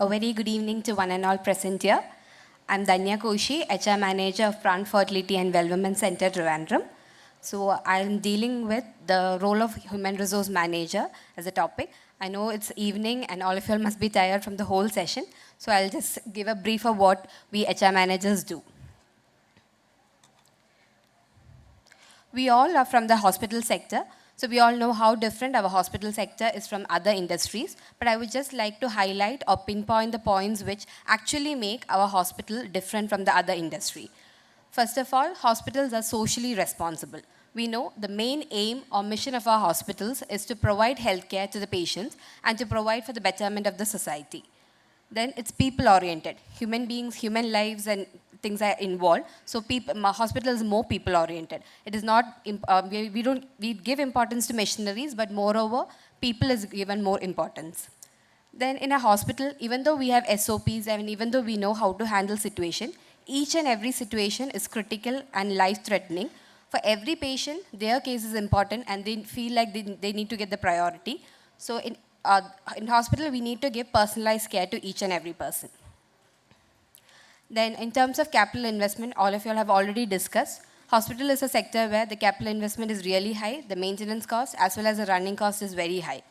A very good evening to one and all present here. I'm Dhanya Koshi, HR Manager of Plant Fertility and Development Center, Trivandrum. So I'm dealing with the role of Human Resource Manager as a topic. I know it's evening and all of you all must be tired from the whole session. So I'll just give a brief of what we HR managers do. We all are from the hospital sector, so we all know how different our hospital sector is from other industries, but I would just like to highlight or pinpoint the points which actually make our hospital different from the other industry. First of all, hospitals are socially responsible. We know the main aim or mission of our hospitals is to provide healthcare to the patients and to provide for the betterment of the society. Then it's people-oriented. Human beings, human lives, and things are involved. So hospital is more people-oriented. It is not, we give importance to machineries, but moreover, people is given more importance. Then in a hospital, even though we have SOPs and even though we know how to handle situation, each and every situation is critical and life-threatening. For every patient, their case is important and they feel like they need to get the priority. So in hospital, we need to give personalized care to each and every person. Then in terms of capital investment, all of you all have already discussed. Hospital is a sector where the capital investment is really high, the maintenance cost as well as the running cost is very high.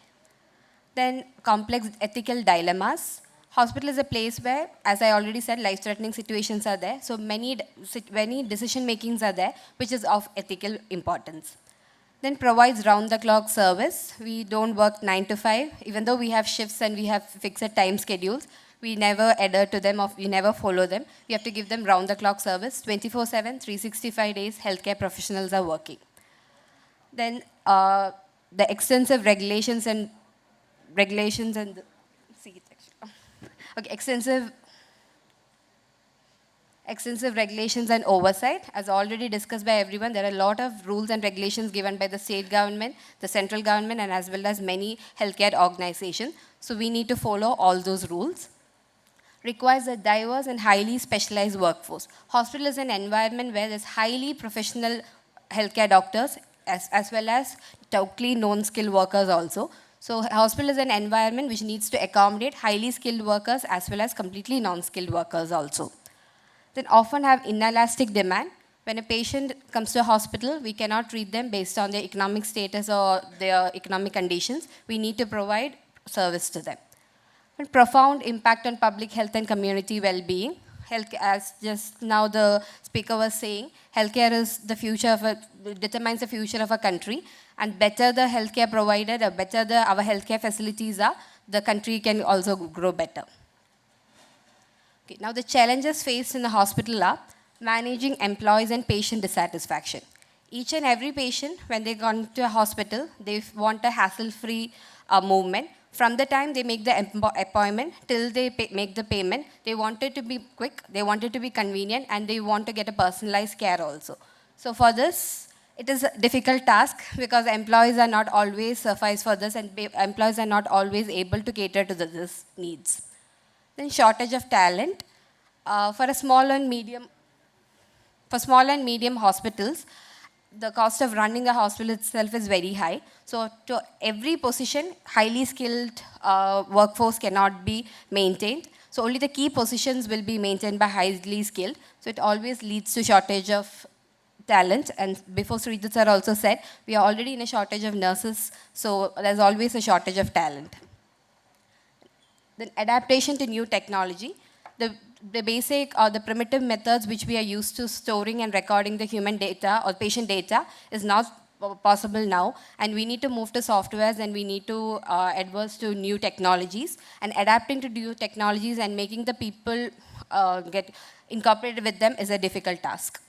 Then complex ethical dilemmas. Hospital is a place where, as I already said, life-threatening situations are there. So many decision makings are there, which is of ethical importance. Then provides round-the-clock service. We don't work 9 to 5. Even though we have shifts and we have fixed time schedules, we never adhere to them or we never follow them. We have to give them round-the-clock service. 24/7, 365 days, healthcare professionals are working. Then the extensive regulations and extensive regulations and oversight. As already discussed by everyone, there are a lot of rules and regulations given by the state government, the central government, and as well as many healthcare organizations. So we need to follow all those rules. Requires a diverse and highly specialized workforce. Hospital is an environment where there's highly professional healthcare doctors as well as totally non-skilled workers also. So hospital is an environment which needs to accommodate highly skilled workers as well as completely non-skilled workers also. Then often have inelastic demand. When a patient comes to a hospital, we cannot treat them based on their economic status or their economic conditions. We need to provide service to them. And profound impact on public health and community well-being. Health, as just now the speaker was saying, healthcare is the future determines the future of a country. And better the healthcare provided, or better our healthcare facilities are, the country can also grow better. Okay, now the challenges faced in the hospital are managing employees and patient dissatisfaction. Each and every patient, when they go to a hospital, they want a hassle-free movement. From the time they make the appointment till they make the payment, they want it to be quick, they want it to be convenient, and they want to get a personalized care also. So for this, it is a difficult task because employees are not always suffice for this and employees are not always able to cater to this needs. Then shortage of talent. For small and medium hospitals, the cost of running a hospital itself is very high. So to every position, highly skilled workforce cannot be maintained. So only the key positions will be maintained by highly skilled. So it always leads to shortage of talent. And before Sridhar sir also said, we are already in a shortage of nurses. So there's always a shortage of talent. Then adaptation to new technology. The basic or the primitive methods which we are used to storing and recording the human data or patient data is not possible now, and we need to move to softwares and we need to adverse to new technologies, and adapting to new technologies and making the people get incorporated with them is a difficult task.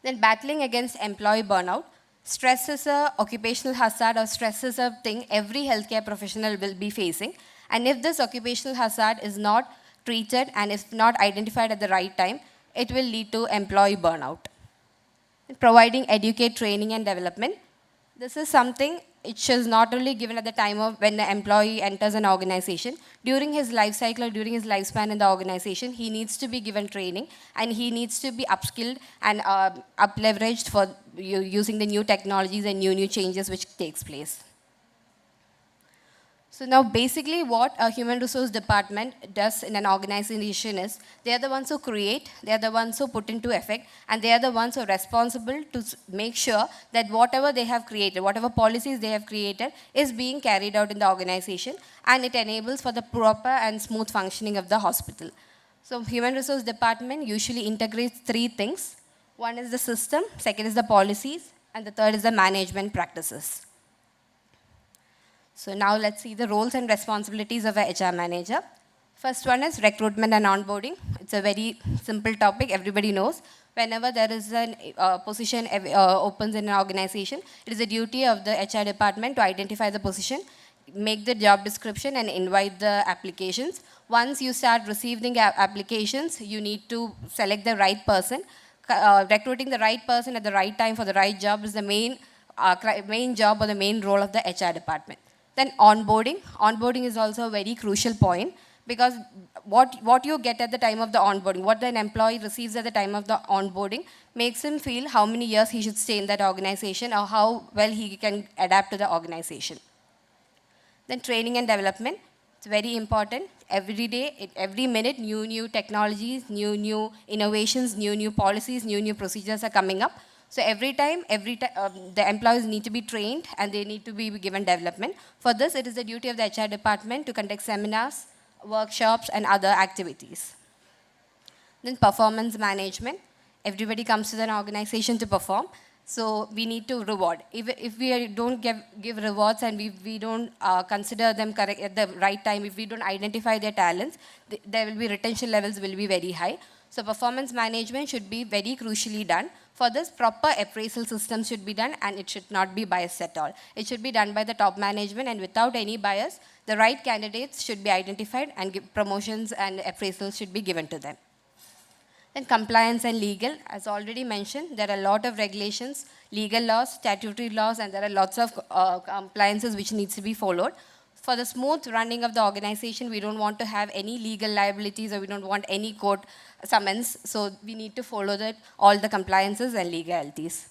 Then battling against employee burnout. Stress is a occupational hazard, or stress is a thing every healthcare professional will be facing, and if this occupational hazard is not treated and is not identified at the right time, it will lead to employee burnout. Providing educate, training and development. This is something which is not only given at the time of when the employee enters an organization. During his life cycle or during his lifespan in the organization, he needs to be given training and he needs to be upskilled and up-leveraged for using the new technologies and new changes which takes place. So now basically what a human resource department does in an organization is they are the ones who create, they are the ones who put into effect, and they are the ones who are responsible to make sure that whatever they have created, whatever policies they have created is being carried out in the organization, and it enables for the proper and smooth functioning of the hospital. So human resource department usually integrates three things. One is the system, second is the policies, and the third is the management practices. So now let's see the roles and responsibilities of a HR manager. First one is recruitment and onboarding. It's a very simple topic, everybody knows. Whenever there is a position opens in an organization, it is the duty of the HR department to identify the position, make the job description and invite the applications. Once you start receiving applications, you need to select the right person. Recruiting the right person at the right time for the right job is the main job or the main role of the HR department. Then onboarding. Onboarding is also a very crucial point because what you get at the time of the onboarding, what an employee receives at the time of the onboarding makes him feel how many years he should stay in that organization or how well he can adapt to the organization. Then training and development. It's very important. Every day, every minute, new technologies, new innovations, new policies, new procedures are coming up. So every time, the employees need to be trained and they need to be given development. For this, it is the duty of the HR department to conduct seminars, workshops, and other activities. Then performance management. Everybody comes to an organization to perform. So we need to reward. If we don't give rewards and we don't consider them correct at the right time, if we don't identify their talents, there will be retention levels will be very high. So performance management should be very crucially done. For this, proper appraisal system should be done and it should not be biased at all. It should be done by the top management and without any bias, the right candidates should be identified and promotions and appraisals should be given to them. Then compliance and legal, as already mentioned, there are a lot of regulations, legal laws, statutory laws, and there are lots of compliances which needs to be followed. For the smooth running of the organization, we don't want to have any legal liabilities or we don't want any court summons. So we need to follow all the compliances and legalities.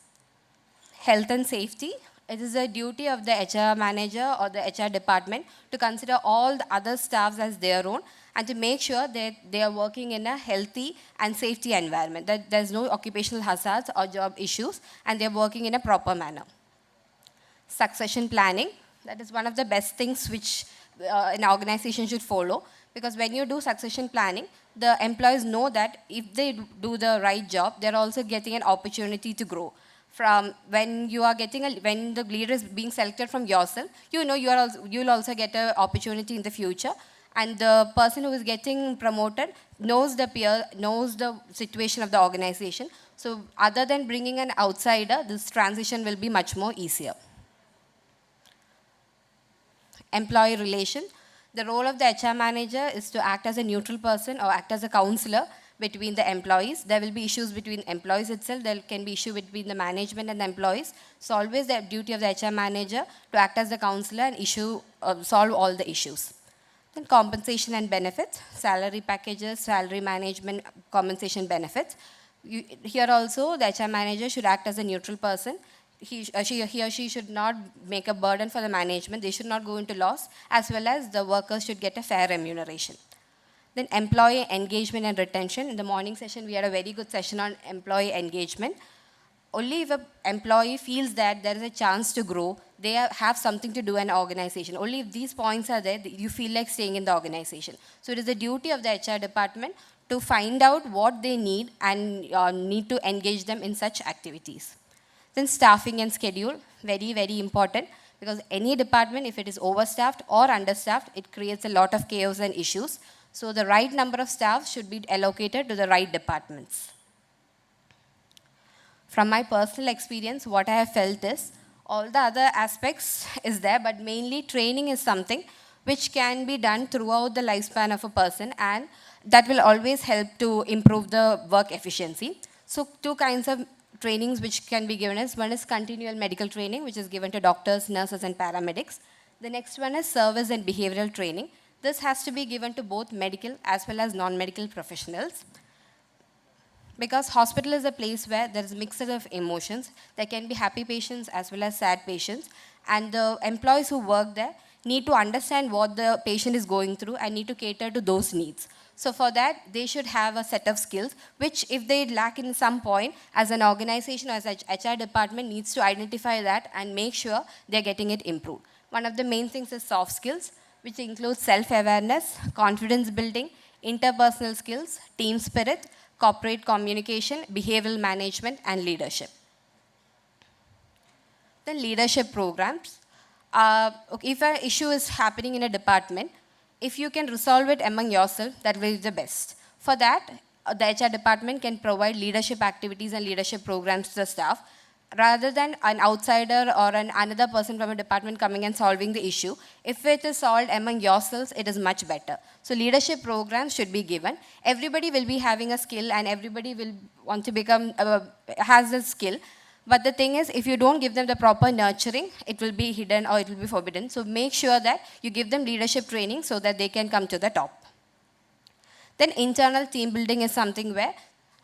Health and safety. It is a duty of the HR manager or the HR department to consider all the other staffs as their own and to make sure that they are working in a healthy and safety environment, that there's no occupational hazards or job issues, and they're working in a proper manner. Succession planning, that is one of the best things which an organization should follow, because when you do succession planning, the employees know that if they do the right job, they're also getting an opportunity to grow. From when you are when the leader is being selected from yourself, you know you'll also get an opportunity in the future. And the person who is getting promoted knows the situation of the organization. So other than bringing an outsider, this transition will be much more easier. Employee relation. The role of the HR manager is to act as a neutral person or act as a counselor between the employees. There will be issues between employees itself. There can be issue between the management and the employees. So always the duty of the HR manager to act as the counselor and solve all the issues. Then compensation and benefits, salary packages, salary management, compensation benefits. Here also the HR manager should act as a neutral person. He or she should not make a burden for the management. They should not go into loss, as well as the workers should get a fair remuneration. Then employee engagement and retention. In the morning session, we had a very good session on employee engagement. Only if an employee feels that there is a chance to grow, they have something to do in an organization. Only if these points are there, you feel like staying in the organization. So it is the duty of the HR department to find out what they need and need to engage them in such activities. Then staffing and schedule, very, very important, because any department, if it is overstaffed or understaffed, it creates a lot of chaos and issues. So the right number of staff should be allocated to the right departments. From my personal experience, what I have felt is, all the other aspects is there, but mainly training is something which can be done throughout the lifespan of a person, and that will always help to improve the work efficiency. So two kinds of trainings which can be given is, one is continual medical training, which is given to doctors, nurses, and paramedics. The next one is service and behavioral training. This has to be given to both medical as well as non-medical professionals. Because hospital is a place where there is a mixture of emotions. There can be happy patients as well as sad patients. And the employees who work there need to understand what the patient is going through and need to cater to those needs. So for that, they should have a set of skills, which if they lack in some point, as an organization or as an HR department needs to identify that and make sure they're getting it improved. One of the main things is soft skills, which includes self-awareness, confidence building, interpersonal skills, team spirit, corporate communication, behavioral management, and leadership. Then leadership programs. If an issue is happening in a department, if you can resolve it among yourself, that will be the best. For that, the HR department can provide leadership activities and leadership programs to the staff, rather than an outsider or another person from a department coming and solving the issue. If it is solved among yourselves, it is much better. So leadership programs should be given. Everybody will be having a skill and everybody will want to become, has a skill. But the thing is, if you don't give them the proper nurturing, it will be hidden or it will be forbidden. So make sure that you give them leadership training so that they can come to the top. Then internal team building is something where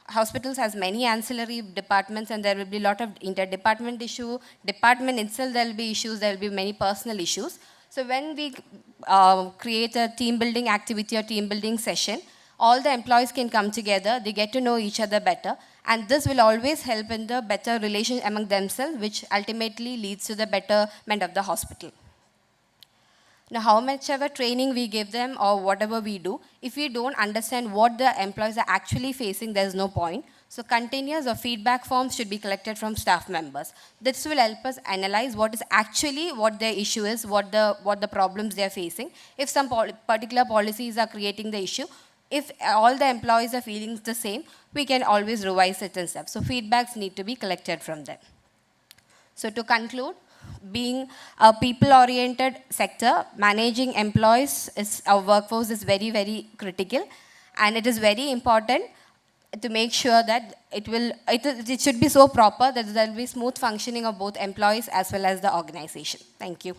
hospitals has many ancillary departments and there will be a lot of inter-department issue. Department itself, there will be issues, there will be many personal issues. So when we create a team building activity or team building session, all the employees can come together, they get to know each other better, and this will always help in the better relation among themselves, which ultimately leads to the betterment of the hospital. Now, how much ever training we give them or whatever we do, if we don't understand what the employees are actually facing, there's no point. So continuous or feedback forms should be collected from staff members. This will help us analyze what is actually what their issue is, what the problems they are facing. If some particular policies are creating the issue, if all the employees are feeling the same, we can always revise it and stuff. So feedbacks need to be collected from them. So to conclude, being a people-oriented sector, managing employees, our workforce is very, very critical. And it is very important to make sure that it should be so proper that there will be smooth functioning of both employees as well as the organization. Thank you.